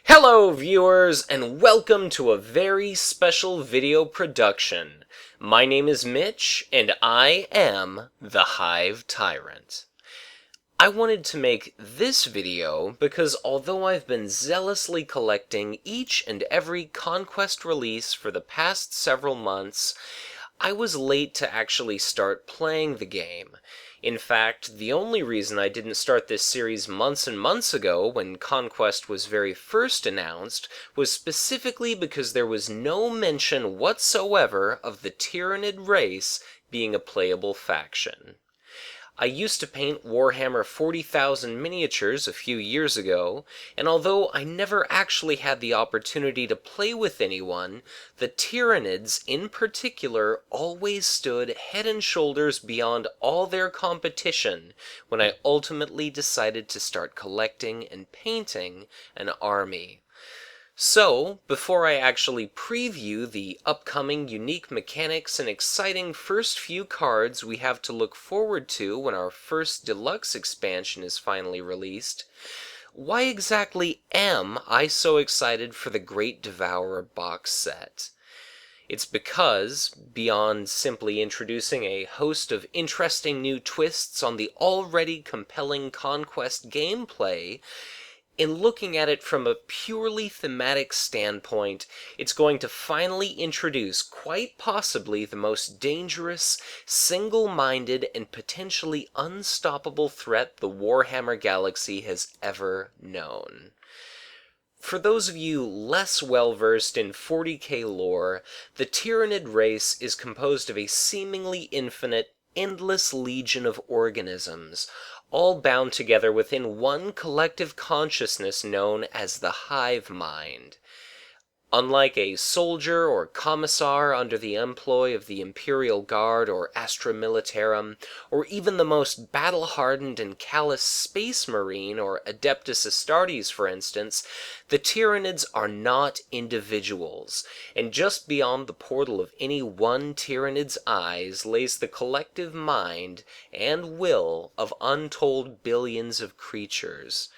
Hello viewers, and welcome to a very special video production. My name is Mitch, and I am the Hive Tyrant. I wanted to make this video because although I've been zealously collecting each and every Conquest release for the past several months, I was late to actually start playing the game. In fact, the only reason I didn't start this series months and months ago when Conquest was very first announced was specifically because there was no mention whatsoever of the Tyranid race being a playable faction. I used to paint Warhammer 40,000 miniatures a few years ago, and although I never actually had the opportunity to play with anyone, the Tyranids in particular always stood head and shoulders beyond all their competition when I ultimately decided to start collecting and painting an army. So, before I actually preview the upcoming unique mechanics and exciting first few cards we have to look forward to when our first Deluxe Expansion is finally released, why exactly am I so excited for the Great Devourer box set? It's because, beyond simply introducing a host of interesting new twists on the already compelling Conquest gameplay, in looking at it from a purely thematic standpoint, it's going to finally introduce quite possibly the most dangerous, single-minded, and potentially unstoppable threat the Warhammer galaxy has ever known. For those of you less well-versed in 40k lore, the Tyranid race is composed of a seemingly infinite, endless legion of organisms, all bound together within one collective consciousness known as the hive mind. Unlike a soldier or commissar under the employ of the Imperial Guard or Astra Militarum, or even the most battle-hardened and callous Space Marine or Adeptus Astartes, for instance, the Tyranids are not individuals, and just beyond the portal of any one Tyranid's eyes lays the collective mind and will of untold billions of creatures.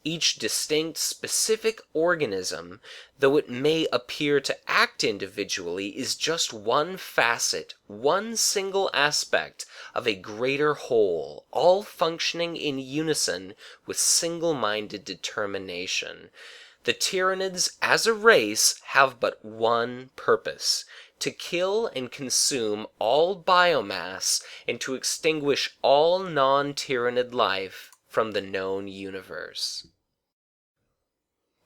Each distinct, specific organism, though it may appear to act individually, is just one facet, one single aspect of a greater whole, all functioning in unison with single-minded determination. The Tyranids, as a race, have but one purpose: to kill and consume all biomass and to extinguish all non-Tyranid life from the known universe.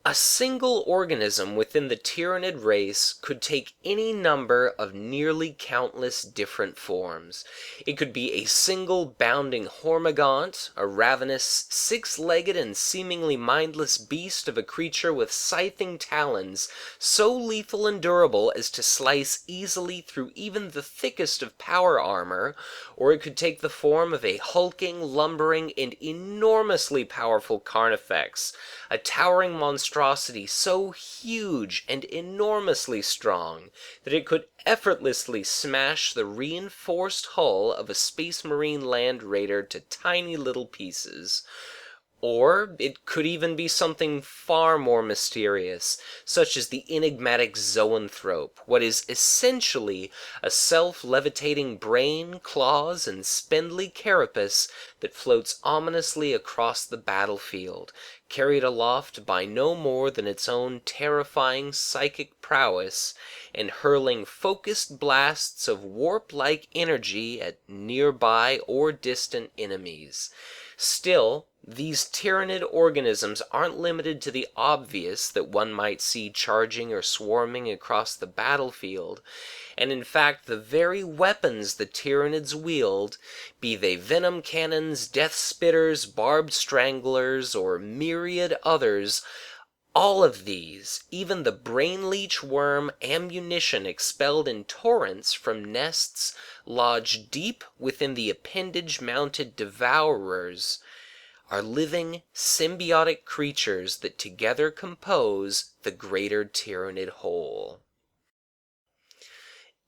A single organism within the Tyranid race could take any number of nearly countless different forms. It could be a single bounding hormigaunt, a ravenous, six-legged and seemingly mindless beast of a creature with scything talons, so lethal and durable as to slice easily through even the thickest of power armor, or it could take the form of a hulking, lumbering, and enormously powerful carnifex, a towering monstrosity so huge and enormously strong that it could effortlessly smash the reinforced hull of a Space Marine Land Raider to tiny little pieces. Or it could even be something far more mysterious, such as the enigmatic zoanthrope, what is essentially a self-levitating brain, claws, and spindly carapace that floats ominously across the battlefield, carried aloft by no more than its own terrifying psychic prowess, and hurling focused blasts of warp-like energy at nearby or distant enemies. Still, these Tyranid organisms aren't limited to the obvious that one might see charging or swarming across the battlefield, and in fact the very weapons the Tyranids wield, be they venom cannons, death spitters, barbed stranglers, or myriad others, all of these, even the brain leech worm ammunition expelled in torrents from nests lodged deep within the appendage-mounted devourers, are living, symbiotic creatures that together compose the greater Tyranid whole.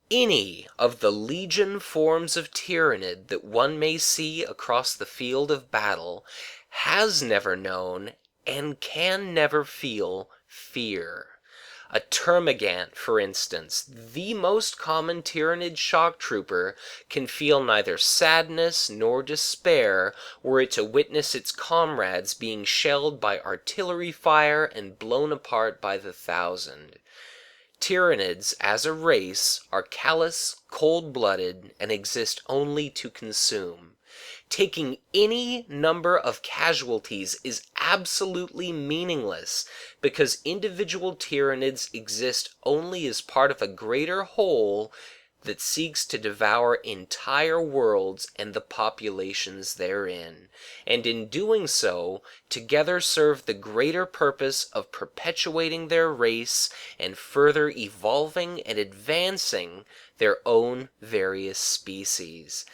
Any of the legion forms of Tyranid that one may see across the field of battle has never known and can never feel fear. A termagant, for instance, the most common Tyranid shock trooper, can feel neither sadness nor despair were it to witness its comrades being shelled by artillery fire and blown apart by the thousand. Tyranids, as a race, are callous, cold-blooded, and exist only to consume. Taking any number of casualties is absolutely meaningless, because individual Tyranids exist only as part of a greater whole that seeks to devour entire worlds and the populations therein, and in doing so, together serve the greater purpose of perpetuating their race and further evolving and advancing their own various species.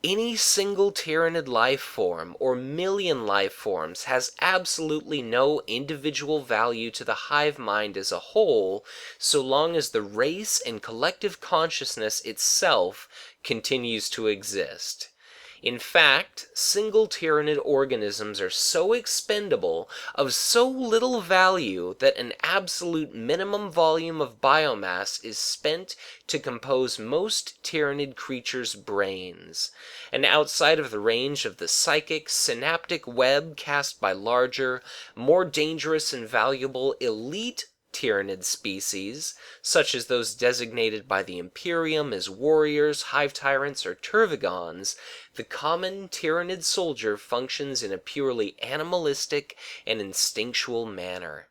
Any single Tyranid life form or million life forms has absolutely no individual value to the hive mind as a whole, so long as the race and collective consciousness itself continues to exist. In fact, single Tyranid organisms are so expendable, of so little value, that an absolute minimum volume of biomass is spent to compose most Tyranid creatures' brains. And outside of the range of the psychic, synaptic web cast by larger, more dangerous and valuable elite Tyranid species, such as those designated by the Imperium as warriors, hive tyrants, or tervigons, the common Tyranid soldier functions in a purely animalistic and instinctual manner.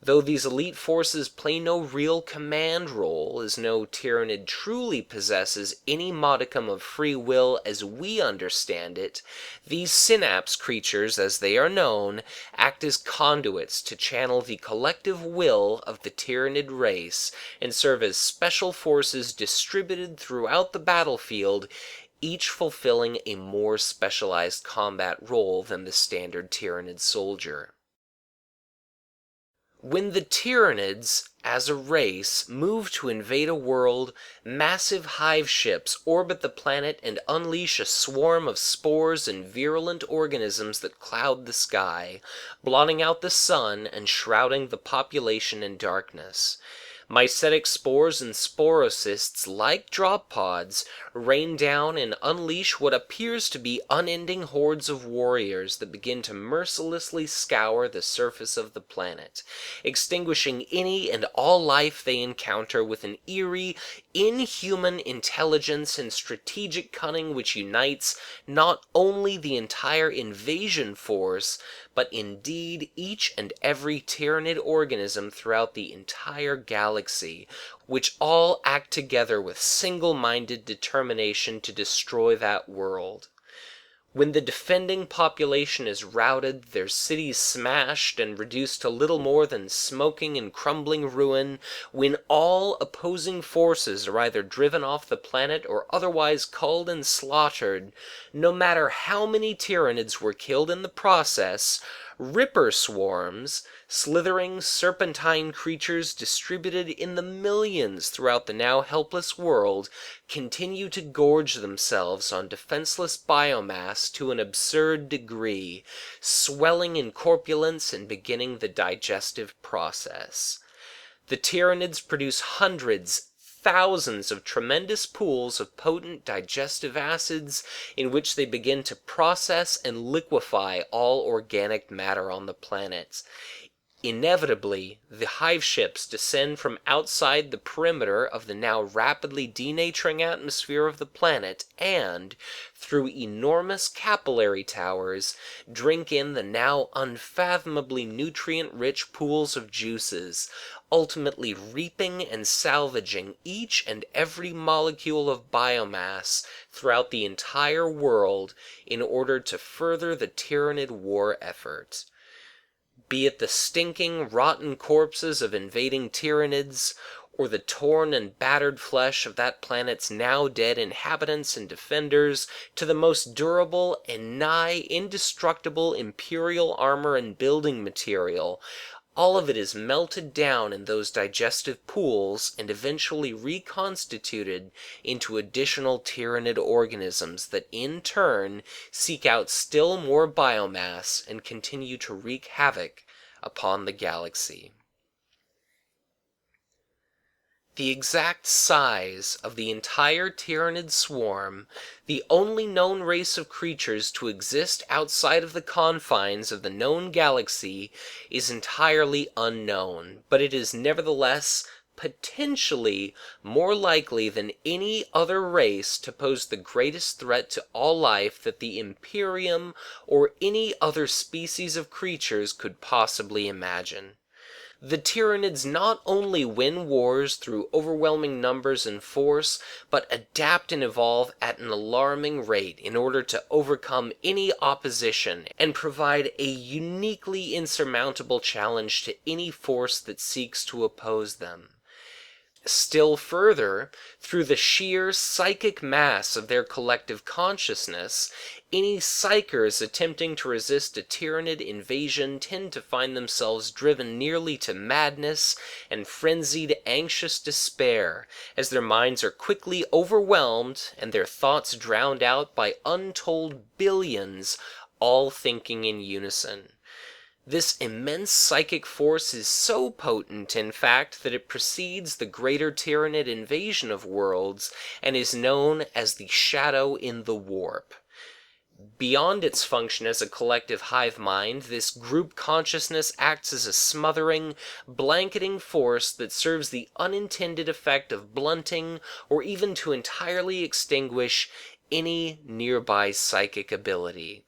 Though these elite forces play no real command role, as no Tyranid truly possesses any modicum of free will as we understand it, these synapse creatures, as they are known, act as conduits to channel the collective will of the Tyranid race, and serve as special forces distributed throughout the battlefield, each fulfilling a more specialized combat role than the standard Tyranid soldier. When the Tyranids, as a race, move to invade a world, massive hive ships orbit the planet and unleash a swarm of spores and virulent organisms that cloud the sky, blotting out the sun and shrouding the population in darkness. Mycetic spores and sporocysts, like drop pods, rain down and unleash what appears to be unending hordes of warriors that begin to mercilessly scour the surface of the planet, extinguishing any and all life they encounter with an eerie, inhuman intelligence and strategic cunning which unites not only the entire invasion force, but indeed each and every Tyranid organism throughout the entire galaxy, which all act together with single-minded determination to destroy that world. When the defending population is routed, their cities smashed and reduced to little more than smoking and crumbling ruin, when all opposing forces are either driven off the planet or otherwise culled and slaughtered, no matter how many Tyranids were killed in the process, Ripper swarms, slithering serpentine creatures distributed in the millions throughout the now helpless world, continue to gorge themselves on defenseless biomass to an absurd degree, swelling in corpulence and beginning the digestive process. The Tyranids produce hundreds, thousands of tremendous pools of potent digestive acids in which they begin to process and liquefy all organic matter on the planet. Inevitably, the hive ships descend from outside the perimeter of the now rapidly denaturing atmosphere of the planet and, through enormous capillary towers, drink in the now unfathomably nutrient-rich pools of juices, ultimately reaping and salvaging each and every molecule of biomass throughout the entire world in order to further the Tyranid war effort. Be it the stinking, rotten corpses of invading Tyranids, or the torn and battered flesh of that planet's now dead inhabitants and defenders, to the most durable and nigh indestructible imperial armor and building material, all of it is melted down in those digestive pools and eventually reconstituted into additional Tyranid organisms that in turn seek out still more biomass and continue to wreak havoc upon the galaxy. The exact size of the entire Tyranid swarm, the only known race of creatures to exist outside of the confines of the known galaxy, is entirely unknown, but it is nevertheless potentially more likely than any other race to pose the greatest threat to all life that the Imperium or any other species of creatures could possibly imagine. The Tyranids not only win wars through overwhelming numbers and force, but adapt and evolve at an alarming rate in order to overcome any opposition and provide a uniquely insurmountable challenge to any force that seeks to oppose them. Still further, through the sheer psychic mass of their collective consciousness, any psychers attempting to resist a Tyranid invasion tend to find themselves driven nearly to madness and frenzied anxious despair, as their minds are quickly overwhelmed and their thoughts drowned out by untold billions, all thinking in unison. This immense psychic force is so potent, in fact, that it precedes the greater Tyranid invasion of worlds and is known as the Shadow in the Warp. Beyond its function as a collective hive mind, this group consciousness acts as a smothering, blanketing force that serves the unintended effect of blunting or even to entirely extinguish any nearby psychic ability.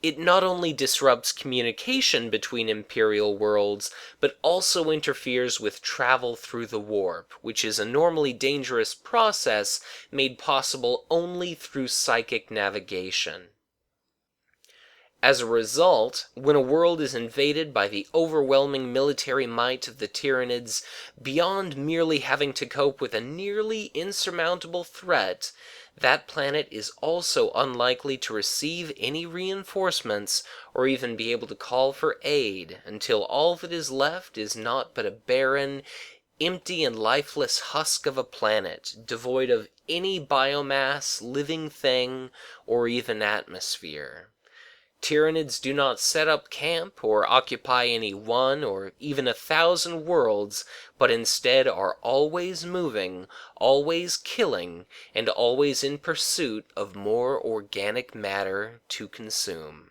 It not only disrupts communication between Imperial worlds, but also interferes with travel through the warp, which is a normally dangerous process made possible only through psychic navigation. As a result, when a world is invaded by the overwhelming military might of the Tyranids, beyond merely having to cope with a nearly insurmountable threat, that planet is also unlikely to receive any reinforcements or even be able to call for aid until all that is left is naught but a barren, empty and lifeless husk of a planet, devoid of any biomass, living thing, or even atmosphere. Tyranids do not set up camp or occupy any one or even 1,000 worlds, but instead are always moving, always killing, and always in pursuit of more organic matter to consume.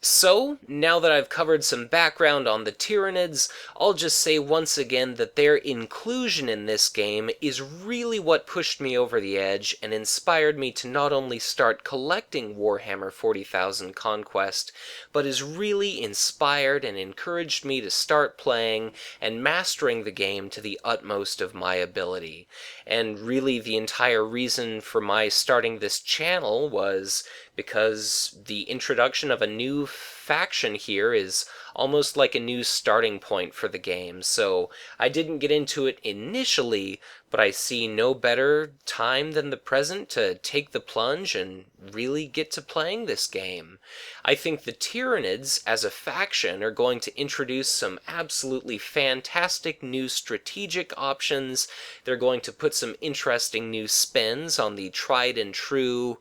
So, now that I've covered some background on the Tyranids, I'll just say once again that their inclusion in this game is really what pushed me over the edge and inspired me to not only start collecting Warhammer 40,000 Conquest, but has really inspired and encouraged me to start playing and mastering the game to the utmost of my ability. And really the entire reason for my starting this channel was because the introduction of a new faction here is almost like a new starting point for the game. So I didn't get into it initially, but I see no better time than the present to take the plunge and really get to playing this game. I think the Tyranids as a faction are going to introduce some absolutely fantastic new strategic options. They're going to put some interesting new spins on the tried and true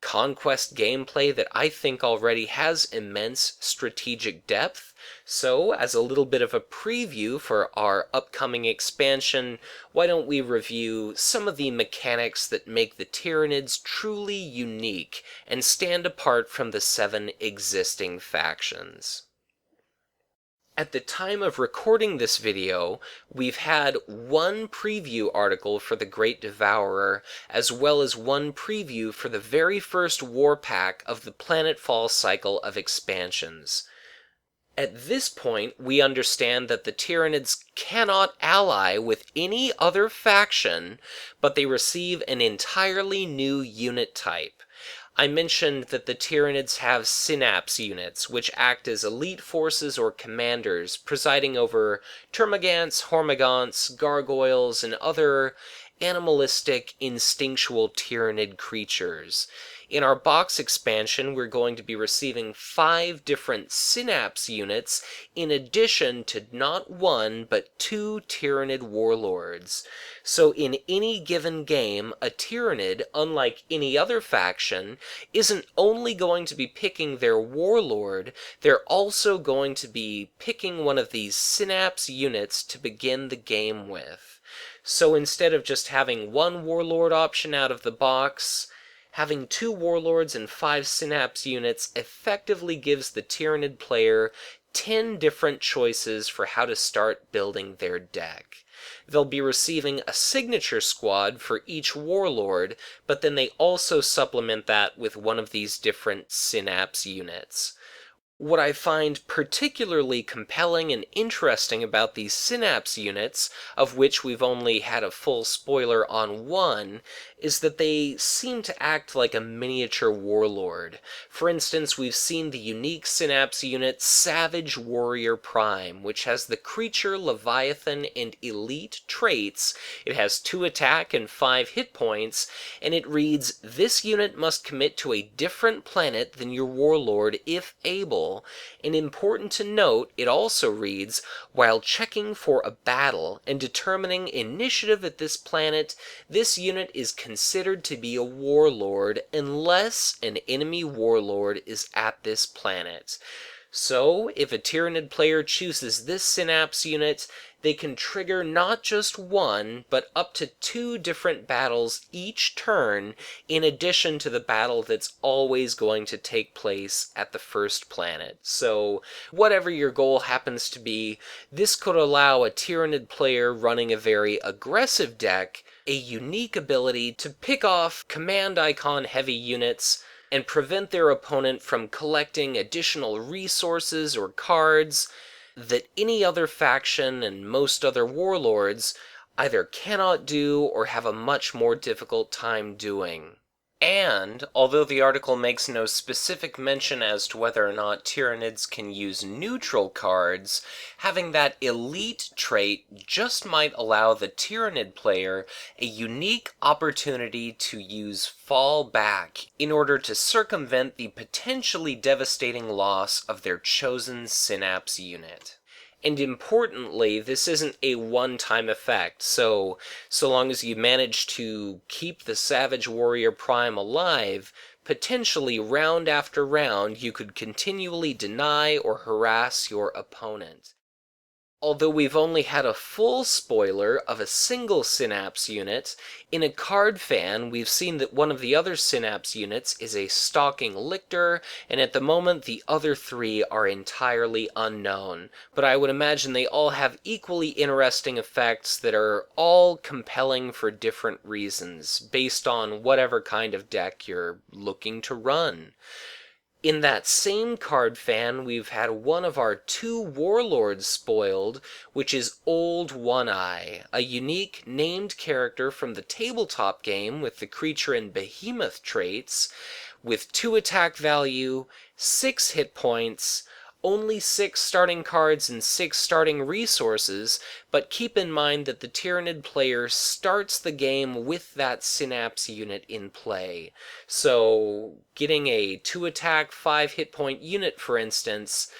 Conquest gameplay that I think already has immense strategic depth. So, as a little bit of a preview for our upcoming expansion, why don't we review some of the mechanics that make the Tyranids truly unique and stand apart from the 7 existing factions. At the time of recording this video, we've had one preview article for the Great Devourer, as well as one preview for the very first war pack of the Planetfall cycle of expansions. At this point, we understand that the Tyranids cannot ally with any other faction, but they receive an entirely new unit type. I mentioned that the Tyranids have synapse units, which act as elite forces or commanders, presiding over termagants, hormagaunts, gargoyles, and other animalistic, instinctual Tyranid creatures. In our box expansion, we're going to be receiving 5 different Synapse units in addition to not 1 but 2 Tyranid warlords. So in any given game, a Tyranid, unlike any other faction, isn't only going to be picking their warlord, they're also going to be picking one of these Synapse units to begin the game with. So instead of just having 1 warlord option out of the box, having 2 warlords and 5 Synapse units effectively gives the Tyranid player 10 different choices for how to start building their deck. They'll be receiving a signature squad for each warlord, but then they also supplement that with one of these different Synapse units. What I find particularly compelling and interesting about these Synapse units, of which we've only had a full spoiler on 1, is that they seem to act like a miniature warlord. For instance, we've seen the unique Synapse unit Savage Warrior Prime, which has the Creature, Leviathan, and Elite traits. It has 2 attack and 5 hit points, and it reads, "This unit must commit to a different planet than your warlord if able." And important to note, it also reads, "While checking for a battle and determining initiative at this planet, this unit is considered to be a warlord unless an enemy warlord is at this planet." So, if a Tyranid player chooses this Synapse unit, they can trigger not just 1, but up to 2 different battles each turn, in addition to the battle that's always going to take place at the first planet. So, whatever your goal happens to be, this could allow a Tyranid player running a very aggressive deck a unique ability to pick off command icon heavy units and prevent their opponent from collecting additional resources or cards that any other faction and most other warlords either cannot do or have a much more difficult time doing. And, although the article makes no specific mention as to whether or not Tyranids can use neutral cards, having that elite trait just might allow the Tyranid player a unique opportunity to use Fall Back in order to circumvent the potentially devastating loss of their chosen Synapse unit. And importantly, this isn't a one-time effect, so long as you manage to keep the Savage Warrior Prime alive, potentially round after round you could continually deny or harass your opponent. Although we've only had a full spoiler of a single Synapse unit, in a card fan we've seen that one of the other Synapse units is a Stalking Lictor, and at the moment the other 3 are entirely unknown. But I would imagine they all have equally interesting effects that are all compelling for different reasons, based on whatever kind of deck you're looking to run. In that same card fan, we've had one of our 2 warlords spoiled, which is Old One-Eye, a unique named character from the tabletop game with the creature and behemoth traits, with 2 attack value, 6 hit points, only 6 starting cards and 6 starting resources, but keep in mind that the Tyranid player starts the game with that Synapse unit in play. So, getting a 2 attack, 5 hit point unit, for instance,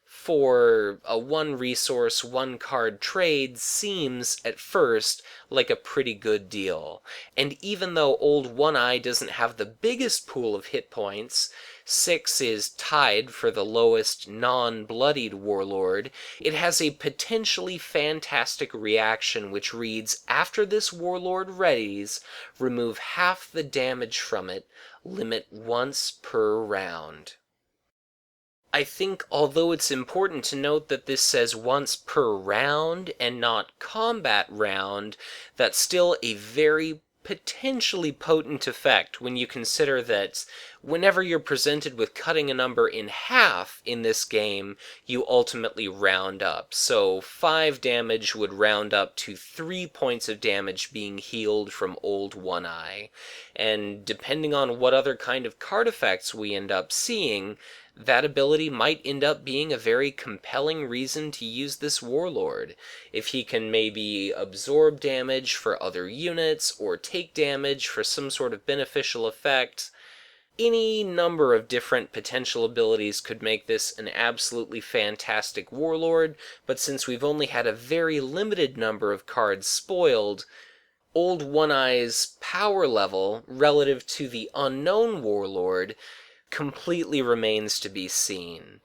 for a 1 resource, 1 card trade seems, at first, like a pretty good deal. And even though Old One-Eye doesn't have the biggest pool of hit points, 6 is tied for the lowest non-bloodied warlord, it has a potentially fantastic reaction which reads, "After this warlord readies, remove half the damage from it, limit once per round." I think although it's important to note that this says once per round and not combat round, that's still a very potentially potent effect when you consider that whenever you're presented with cutting a number in half in this game, you ultimately round up. So 5 damage would round up to 3 points of damage being healed from Old One-Eye. And depending on what other kind of card effects we end up seeing, that ability might end up being a very compelling reason to use this warlord. If he can maybe absorb damage for other units, or take damage for some sort of beneficial effect, any number of different potential abilities could make this an absolutely fantastic warlord, but since we've only had a very limited number of cards spoiled, Old One-Eye's power level relative to the unknown warlord completely remains to be seen.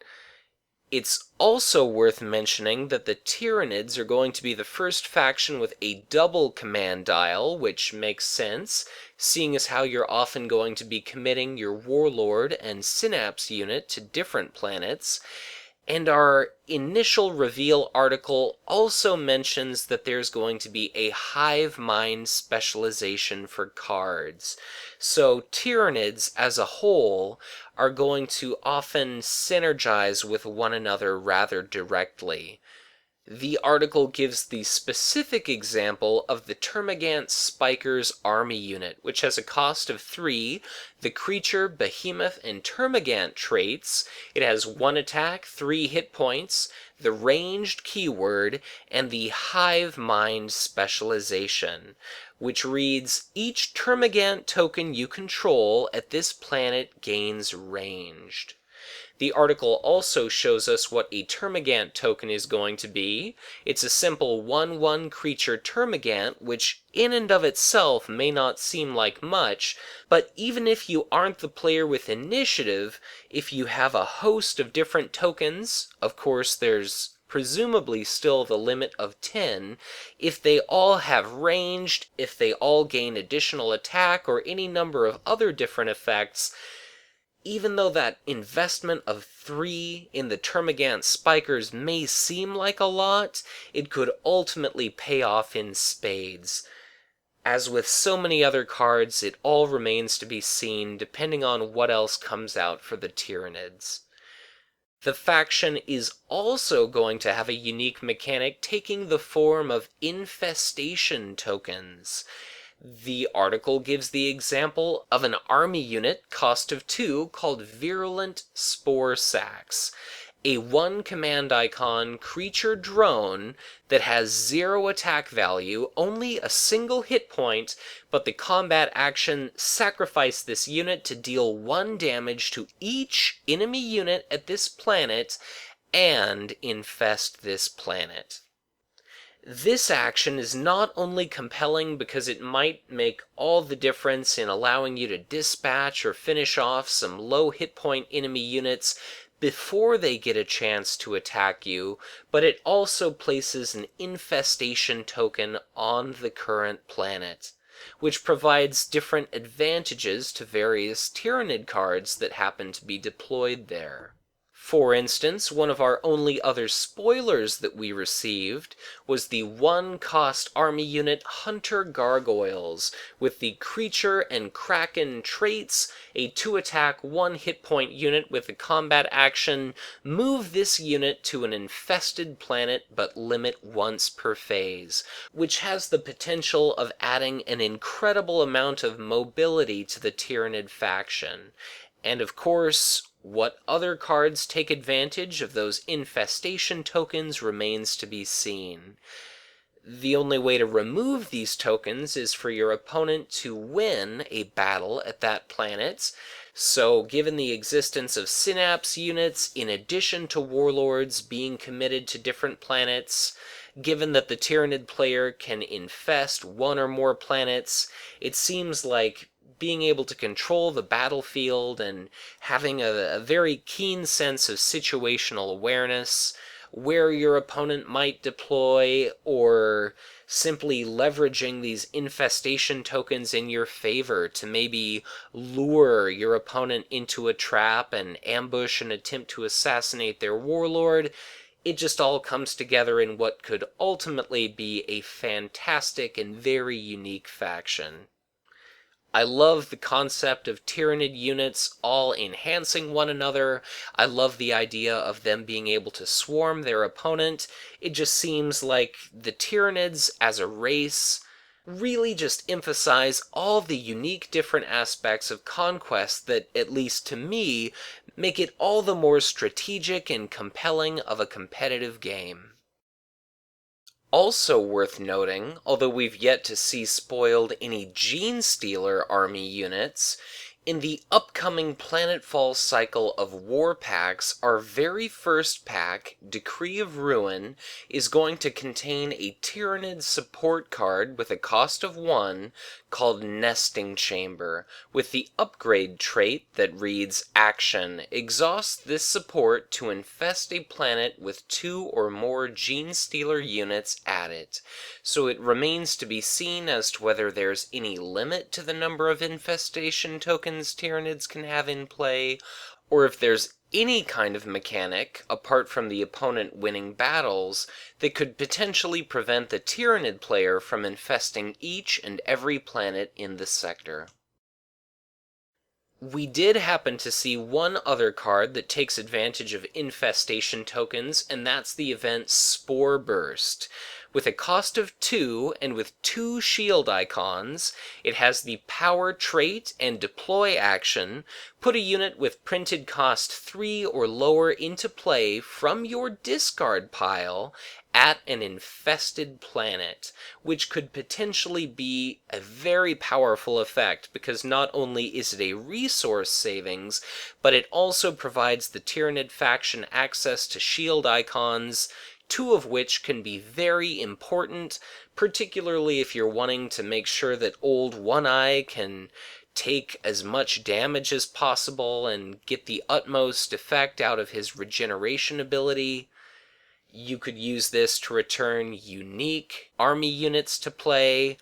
It's also worth mentioning that the Tyranids are going to be the first faction with a double command dial, which makes sense, seeing as how you're often going to be committing your Warlord and Synapse unit to different planets. And our initial reveal article also mentions that there's going to be a hive mind specialization for cards. So Tyranids as a whole are going to often synergize with one another rather directly. The article gives the specific example of the Termagant Spiker's army unit, which has a cost of 3, the creature, behemoth, and Termagant traits. It has 1 attack, 3 hit points, the ranged keyword, and the Hive Mind specialization, which reads, each Termagant token you control at this planet gains ranged. The article also shows us what a Termagant token is going to be. It's a simple 1/1 creature Termagant, which in and of itself may not seem like much, but even if you aren't the player with initiative, if you have a host of different tokens, of course there's presumably still the limit of 10, if they all have ranged, if they all gain additional attack, or any number of other different effects, even though that investment of 3 in the Termagant Spikers may seem like a lot, it could ultimately pay off in spades. As with so many other cards, it all remains to be seen depending on what else comes out for the Tyranids. The faction is also going to have a unique mechanic taking the form of infestation tokens. The article gives the example of an army unit, cost of 2, called Virulent Spore Sacs, a 1 command icon creature drone that has 0 attack value, only a single hit point, but the combat action sacrifice this unit to deal 1 damage to each enemy unit at this planet and infest this planet. This action is not only compelling because it might make all the difference in allowing you to dispatch or finish off some low hit point enemy units before they get a chance to attack you, but it also places an infestation token on the current planet, which provides different advantages to various Tyranid cards that happen to be deployed there. For instance, one of our only other spoilers that we received was the 1-cost army unit Hunter Gargoyles, with the creature and kraken traits, a 2-attack, 1-hit point unit with a combat action, move this unit to an infested planet but limit once per phase, which has the potential of adding an incredible amount of mobility to the Tyranid faction. And of course, what other cards take advantage of those infestation tokens remains to be seen. The only way to remove these tokens is for your opponent to win a battle at that planet. So given the existence of Synapse units in addition to Warlords being committed to different planets, given that the Tyranid player can infest 1 or more planets, it seems like being able to control the battlefield and having a very keen sense of situational awareness, where your opponent might deploy, or simply leveraging these infestation tokens in your favor to maybe lure your opponent into a trap and ambush and attempt to assassinate their warlord, it just all comes together in what could ultimately be a fantastic and very unique faction. I love the concept of Tyranid units all enhancing one another. I love the idea of them being able to swarm their opponent. It just seems like the Tyranids as a race really just emphasize all the unique different aspects of Conquest that, at least to me, make it all the more strategic and compelling of a competitive game. Also worth noting, although we've yet to see spoiled any Gene Stealer army units, in the upcoming Planetfall cycle of war packs, our very first pack, Decree of Ruin, is going to contain a Tyranid support card with a cost of 1 called Nesting Chamber, with the upgrade trait that reads Action. Exhaust this support to infest a planet with 2 or more Gene Stealer units at it. So it remains to be seen as to whether there's any limit to the number of infestation tokens Tyranids can have in play, or if there's any kind of mechanic, apart from the opponent winning battles, that could potentially prevent the Tyranid player from infesting each and every planet in the sector. We did happen to see one other card that takes advantage of infestation tokens, and that's the event Spore Burst. With a cost of 2 and with 2 shield icons, it has the power trait and deploy action. Put a unit with printed cost 3 or lower into play from your discard pile at an infested planet, which could potentially be a very powerful effect because not only is it a resource savings, but it also provides the Tyranid faction access to shield icons, 2 of which can be very important, particularly if you're wanting to make sure that old One Eye can take as much damage as possible and get the utmost effect out of his regeneration ability. You could use this to return unique army units to play.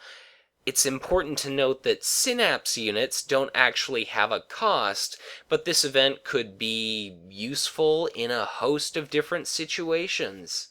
It's important to note that Synapse units don't actually have a cost, but this event could be useful in a host of different situations.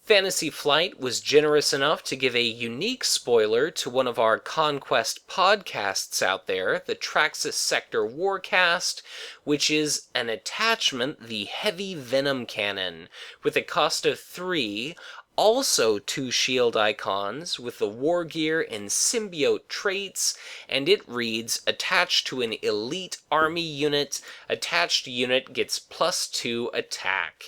Fantasy Flight was generous enough to give a unique spoiler to one of our Conquest podcasts out there, the Traxxas Sector Warcast, which is an attachment, the Heavy Venom Cannon, with a cost of 3, also 2 shield icons with the war gear and symbiote traits, and it reads, attached to an elite army unit, attached unit gets +2 attack.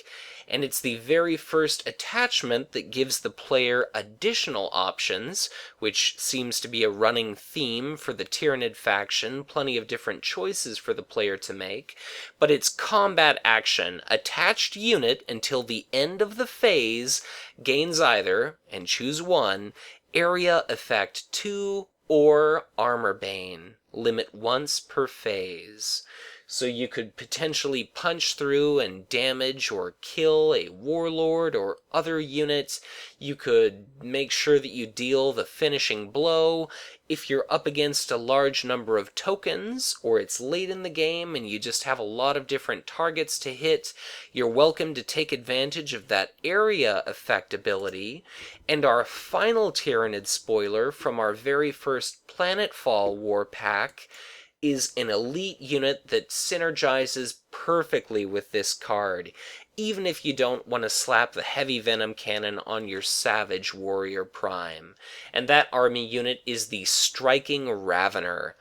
And it's the very first attachment that gives the player additional options, which seems to be a running theme for the Tyranid faction, plenty of different choices for the player to make, but it's combat action. Attached unit until the end of the phase gains either, and choose one, area effect 2 or Armor Bane. Limit once per phase. So you could potentially punch through and damage or kill a warlord or other unit. You could make sure that you deal the finishing blow. If you're up against a large number of tokens, or it's late in the game and you just have a lot of different targets to hit, you're welcome to take advantage of that area effect ability. And our final Tyranid spoiler from our very first Planetfall war pack is an elite unit that synergizes perfectly with this card, even if you don't want to slap the Heavy Venom Cannon on your Savage Warrior Prime. And that army unit is the Striking Ravener,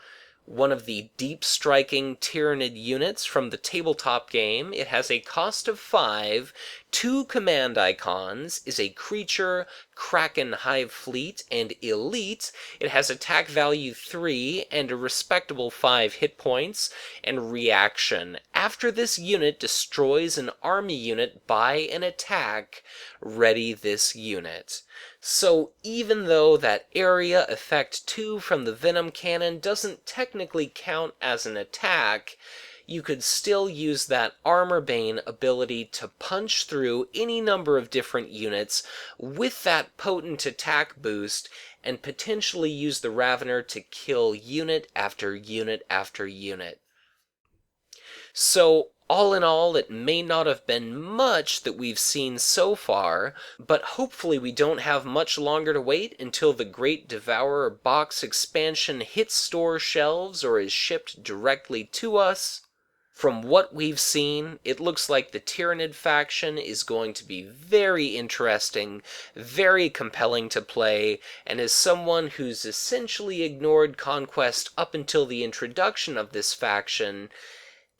one of the deep-striking Tyranid units from the tabletop game. It has a cost of 5, 2 command icons, is a creature, Kraken Hive Fleet, and elite. It has attack value 3 and a respectable 5 hit points, and reaction. After this unit destroys an army unit by an attack, ready this unit. So even though that area effect 2 from the Venom Cannon doesn't technically count as an attack, you could still use that Armor Bane ability to punch through any number of different units with that potent attack boost, and potentially use the Ravener to kill unit after unit after unit. So, all in all, it may not have been much that we've seen so far, but hopefully we don't have much longer to wait until the Great Devourer box expansion hits store shelves or is shipped directly to us. From what we've seen, it looks like the Tyranid faction is going to be very interesting, very compelling to play, and as someone who's essentially ignored Conquest up until the introduction of this faction,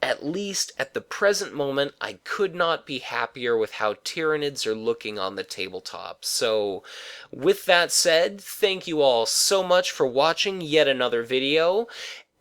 at least at the present moment, I could not be happier with how Tyranids are looking on the tabletop. So, with that said, thank you all so much for watching yet another video.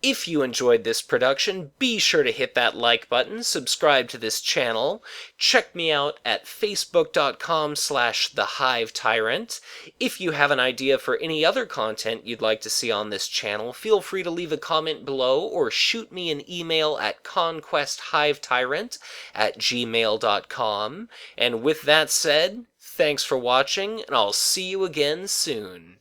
If you enjoyed this production, be sure to hit that like button, subscribe to this channel, check me out at facebook.com/the Hive Tyrant. If you have an idea for any other content you'd like to see on this channel, feel free to leave a comment below or shoot me an email at conquesthivetyrant@gmail.com. And with that said, thanks for watching, and I'll see you again soon.